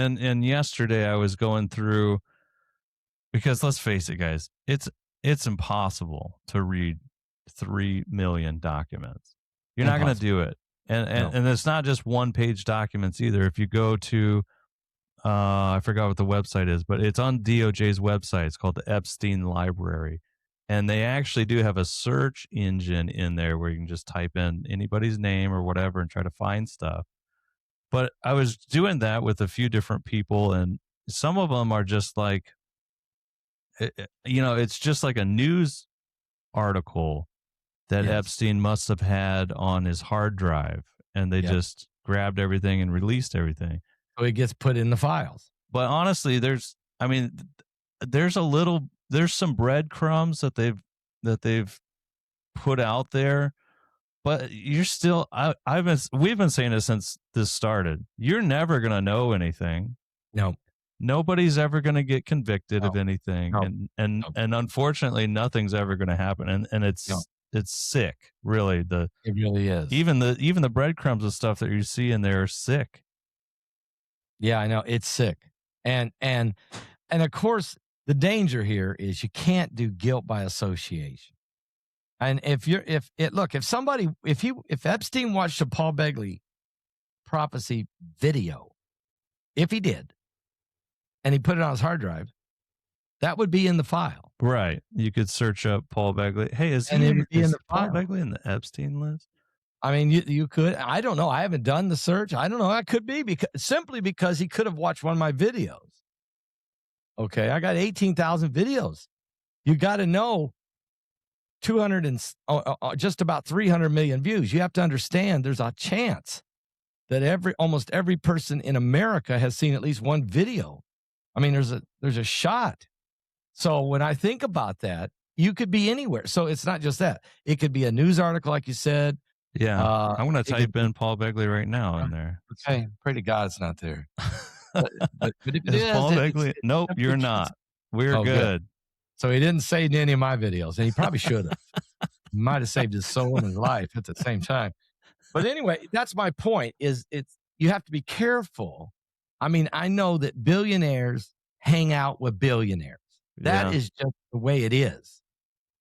And yesterday I was going through, because let's face it, guys, it's impossible to read 3 million documents. You're not going to Impossible. do it. No. And it's not just one page documents either. If you go to I forgot what the website is, but it's on DOJ's website. It's called the Epstein Library. And they actually do have a search engine in there where you can just type in anybody's name or whatever and try to find stuff. But I was doing that with a few different people, and some of them are just like, it's just like a news article that Yes. Epstein must have had on his hard drive, and they just grabbed everything and released everything. So it gets put in the files. But honestly, there's some breadcrumbs that they've put out there, but you're still, we've been saying it since this started. You're never going to know anything. No. Nobody's ever going to get convicted of anything. No. And unfortunately, nothing's ever going to happen. And it's sick, really. It really is. Even the breadcrumbs of stuff that you see in there are sick. Yeah, I know. It's sick. And of course, the danger here is you can't do guilt by association. And if Epstein watched a Paul Begley prophecy video, if he did, and he put it on his hard drive, that would be in the file. Right. You could search up Paul Begley. Hey, is Paul Begley in the Epstein list? I mean, you could. I don't know. I haven't done the search. I don't know. That could be simply because he could have watched one of my videos. Okay, I got 18,000 videos. You got to know 200 and just about 300 million views. You have to understand there's a chance that almost every person in America has seen at least one video. I mean, there's a shot. So when I think about that, you could be anywhere. So it's not just that. It could be a news article, like you said. Yeah, I'm going to type in Paul Begley right now in there. Okay, pray to God it's not there. but if it is Paul Begley? Nope, you're not. We're good. So he didn't say in any of my videos, and he probably should have. He might have saved his soul and his life at the same time. But anyway, that's my point. You have to be careful. I mean, I know that billionaires hang out with billionaires. That is just the way it is.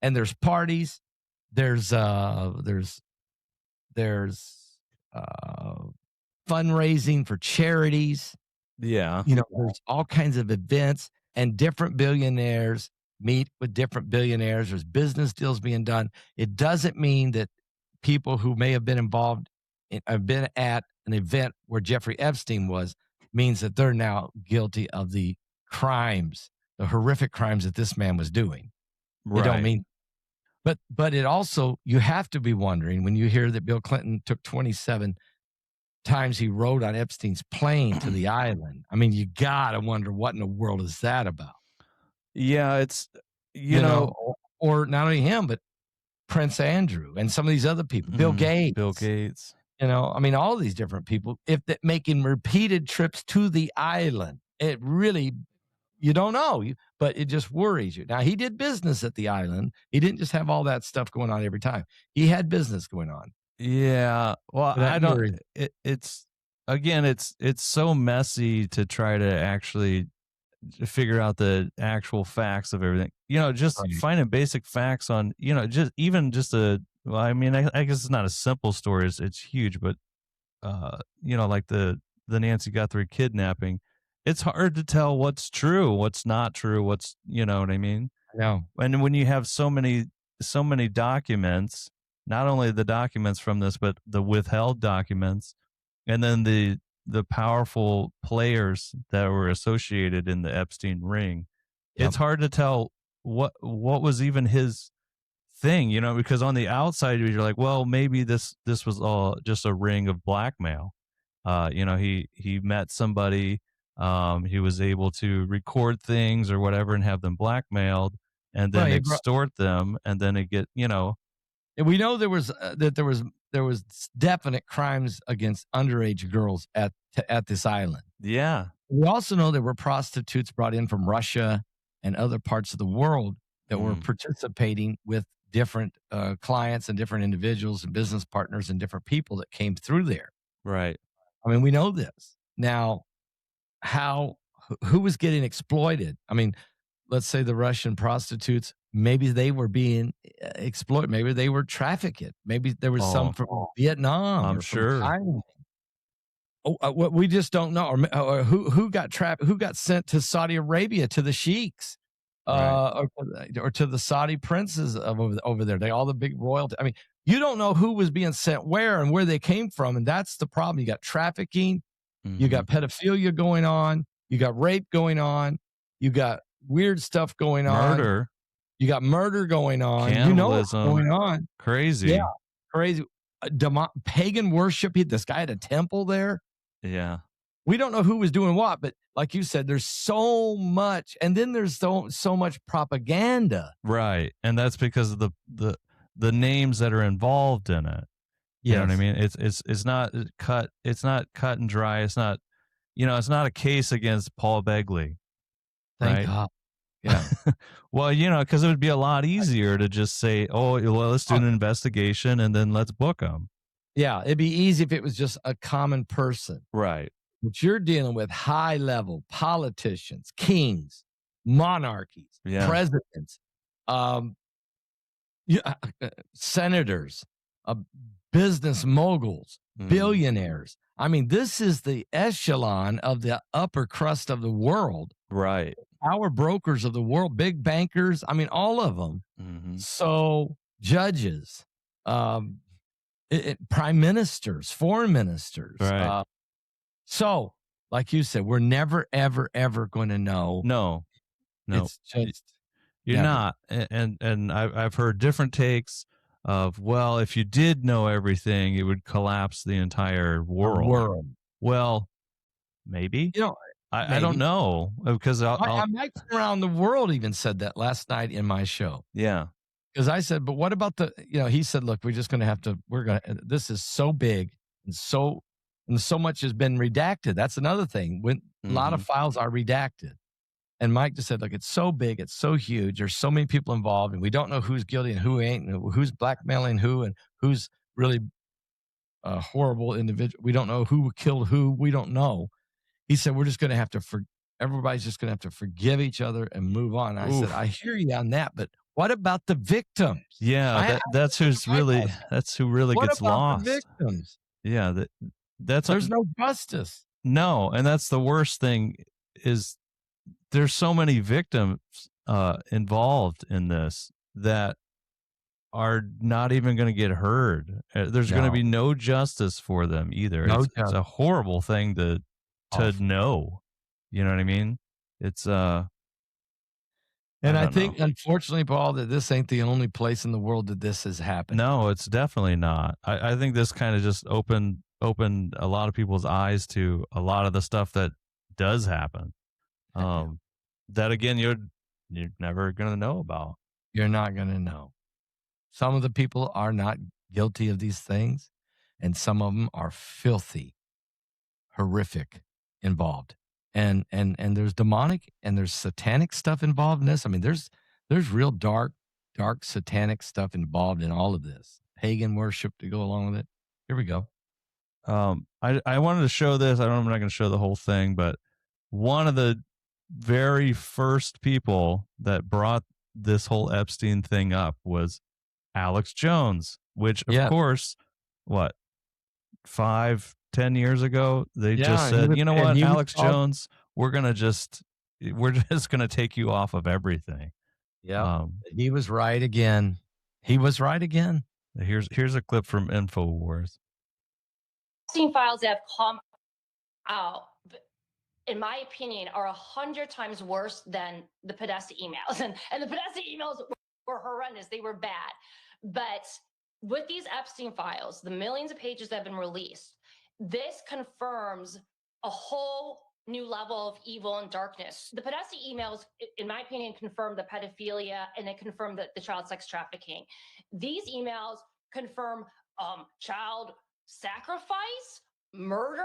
And there's parties. There's fundraising for charities. Yeah. There's all kinds of events, and different billionaires meet with different billionaires. There's business deals being done. It doesn't mean that people who may have been involved have been at an event where Jeffrey Epstein was, means that they're now guilty of the crimes, the horrific crimes that this man was doing. Right. It don't mean. But it also, you have to be wondering when you hear that Bill Clinton took 27 times he rode on Epstein's plane to the island. I mean, you got to wonder what in the world is that about? Yeah, it's, you know, or not only him, but Prince Andrew and some of these other people, Bill Gates. I mean, all these different people, if that making repeated trips to the island, it really, you don't know, but it just worries you. Now, he did business at the island. He didn't just have all that stuff going on every time. He had business going on. Yeah. Well, I don't, it's so messy to try to actually figure out the actual facts of everything. Just finding basic facts on, I mean, I guess it's not a simple story. It's huge, but, like the Nancy Guthrie kidnapping, it's hard to tell what's true, what's not true, what's, you know what I mean? Yeah. And when you have so many documents, not only the documents from this, but the withheld documents, and then the powerful players that were associated in the Epstein ring, it's hard to tell what was even his thing, because on the outside you're like, well, maybe this was all just a ring of blackmail. He met somebody, he was able to record things or whatever and have them blackmailed and then extort them, and then it get, And we know there was definite crimes against underage girls at this island. Yeah. We also know there were prostitutes brought in from Russia and other parts of the world that were participating with different clients and different individuals and business partners and different people that came through there. Right. I mean, we know this. Now, who was getting exploited. I mean, let's say the Russian prostitutes, maybe they were being exploited. Maybe they were trafficked. Maybe there was some Oh, from Vietnam I'm or from sure. Thailand. Oh, what we just don't know, or who got trapped, who got sent to Saudi Arabia to the sheiks, Right. or to the Saudi princes of over there. They all the big royalty. I mean, you don't know who was being sent where and where they came from, and that's the problem. You got trafficking, you Mm-hmm. got pedophilia going on, you got rape going on, you got weird stuff going on, Murder, you got murder going on. You know what's cannibalism, going on? Yeah, crazy. crazy. Pagan worship. This guy had a temple there. Yeah. We don't know who was doing what, but like you said, there's so much, and then there's so much propaganda. Right. And that's because of the names that are involved in it. You know what I Yes, mean? It's not cut and dry. It's not, it's not a case against Paul Begley, thank right? God. Yeah, Well, because it would be a lot easier to just say, "Oh, well, let's do an investigation and then let's book them." yeah. It'd be easy if it was just a common person, Right. but you're dealing with high level politicians, kings, monarchies, Yeah. presidents, um, yeah, senators, uh, business moguls, Mhm. billionaires. I mean, this is the echelon of the upper crust of the world. Right. Our brokers of the world, big bankers. I mean, all of them. Mhm. So judges, um, prime ministers, foreign ministers. Right. So, like you said, we're never, ever, ever going to know. No. No. It's just You're never. not. And I've heard different takes of, well, if you did know everything, it would collapse the entire The world. world. Well, maybe. You know, I don't maybe. know because I'll Mike from around the world even said that last night in my show. yeah. Because I said, but what about he said, look, we're just going to have to, this is so big and so much has been redacted. That's another thing. When a lot of Mhm. files are redacted. And Mike just said, look, it's so big, it's so huge. There's so many people involved, and we don't know who's guilty and who ain't, and who's blackmailing who, and who's really a horrible individual. We don't know who killed who. We don't know. He said, we're just going to have to, everybody's just going to have to forgive each other and move on. And I said, I Oof. hear you on that, but what about the victims? Yeah, I that's that's who really What gets about the lost. victims? Yeah, that's There's no justice. no, and that's the worst thing is there's so many victims involved in this that are not even going to get heard. There's going to No, be no justice for them either. no It's a justice. horrible thing to Awful. know. You know what I mean? It's I And I don't know. think, unfortunately, Paul, that this ain't the only place in the world that this is happening. No, it's definitely not. I think this kind of just opened a lot of people's eyes to a lot of the stuff that does happen. Yeah. Um, that again, you're never gonna know about. You're not going to know. Some of the people are not guilty of these things, and some of them are filthy, horrific involved. And there's demonic and there's satanic stuff involved in this. I mean, there's real dark satanic stuff involved in all of this. Pagan worship to go along with it. Here we go. I wanted to show this. I'm not going to show the whole thing, but one of the very first people that brought this whole Epstein thing up was Alex Jones, which of Yeah. course, what 5-10 years ago, they just Yeah. said, you know And what, he was Alex called. Jones, we're just gonna take you off of everything. Yeah. Um, He was right again. He was right again. here's a clip from InfoWars. Epstein files that have come out, in my opinion, are 100 times worse than the Podesta emails. And the Podesta emails were horrendous. They were bad. But with these Epstein files, the millions of pages that have been released, this confirms a whole new level of evil and darkness. The Podesta emails, in my opinion, confirm the pedophilia and it confirmed the child sex trafficking. These emails confirm child sacrifice, murder,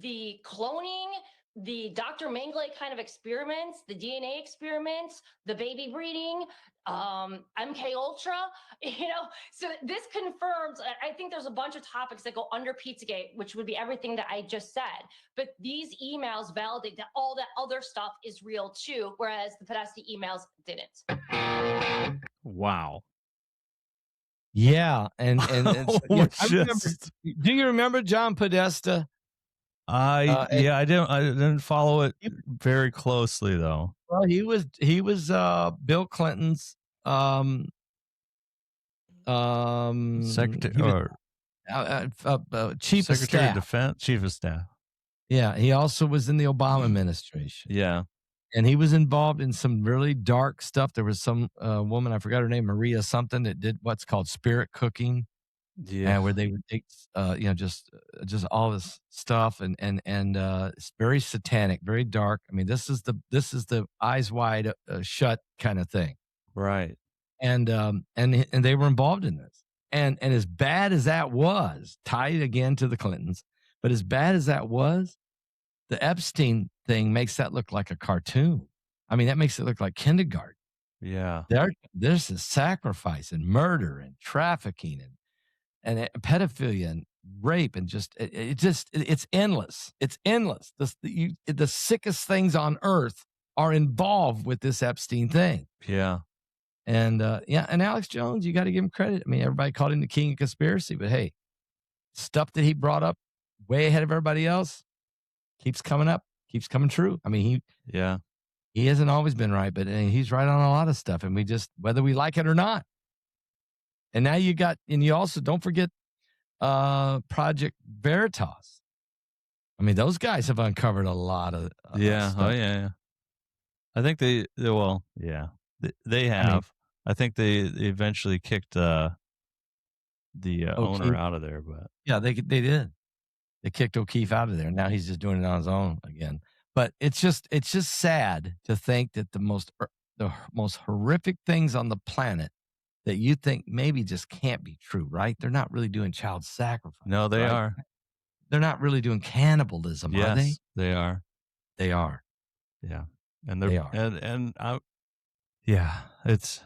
the cloning, the Dr. Mengele kind of experiments, the DNA experiments, the baby breeding, MK Ultra, So this confirms. I think there's a bunch of topics that go under Pizzagate, which would be everything that I just said. But these emails validate that all that other stuff is real too, whereas the Podesta emails didn't. Wow. Yeah, and it's, I remember. Just Do you remember John Podesta? I didn't follow it He- very closely though. Well, he was Bill Clinton's Secretary he was, chief of Secretary of staff. Defense, Chief of Staff. Yeah, he also was in the Obama administration. Yeah. And he was involved in some really dark stuff. There was some woman, I forgot her name, Maria something, that did what's called spirit cooking. Yeah. Where they would take, just all this stuff, and it's very satanic, very dark. I mean, this is the eyes wide shut kind of thing, Right. and they were involved in this, and as bad as that was, tied again to the Clintons, but as bad as that was, the Epstein thing makes that look like a cartoon. I mean, that makes it look like kindergarten. Yeah. There's a sacrifice and murder and trafficking and pedophilia and rape, and it's endless. It's endless. The sickest things on earth are involved with this Epstein thing. Yeah. And and Alex Jones, you got to give him credit. I mean, everybody called him the king of conspiracy, but hey, stuff that he brought up way ahead of everybody else keeps coming up, keeps coming true. I mean, he hasn't always been right, but he's right on a lot of stuff, and we just, whether we like it or not. And now you also don't forget Project Veritas. I mean, those guys have uncovered a lot of stuff. Oh yeah. I think they have. I think they eventually kicked the owner out of there, but yeah, they did. They kicked O'Keefe out of there. Now he's just doing it on his own again. But it's just sad to think that the most horrific things on the planet that you think maybe just can't be true, right? They're not really doing child sacrifice. No, they are. They're not really doing cannibalism, are they? Yes, they are. They are. Yeah. And they are. It's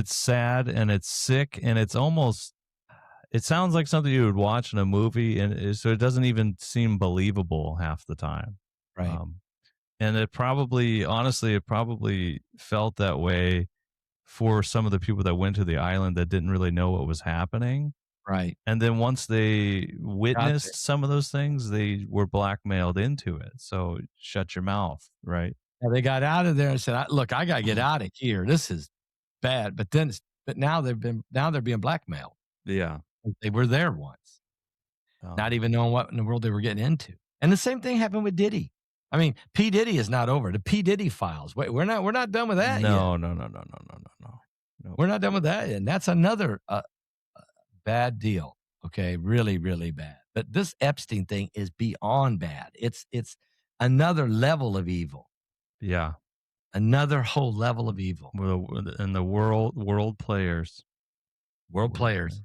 sad and it's sick, and it sounds like something you would watch in a movie, and so it doesn't even seem believable half the time. Right. And it probably felt that way for some of the people that went to the island that didn't really know what was happening. Right. And then once they witnessed some of those things, they were blackmailed into it. So shut your mouth, right? Yeah, they got out of there and said, "Look, I got to get out of here. This is bad." But now they're being blackmailed. Yeah. They were there once, not even knowing what in the world they were getting into. And the same thing happened with Diddy. I mean, P. Diddy is not over. The P. Diddy files. Wait, we're not done with that yet. No. We're not done with that yet. And that's another bad deal. Okay, really, really bad. But this Epstein thing is beyond bad. It's another level of evil. Yeah. Another whole level of evil. And the world players. World players.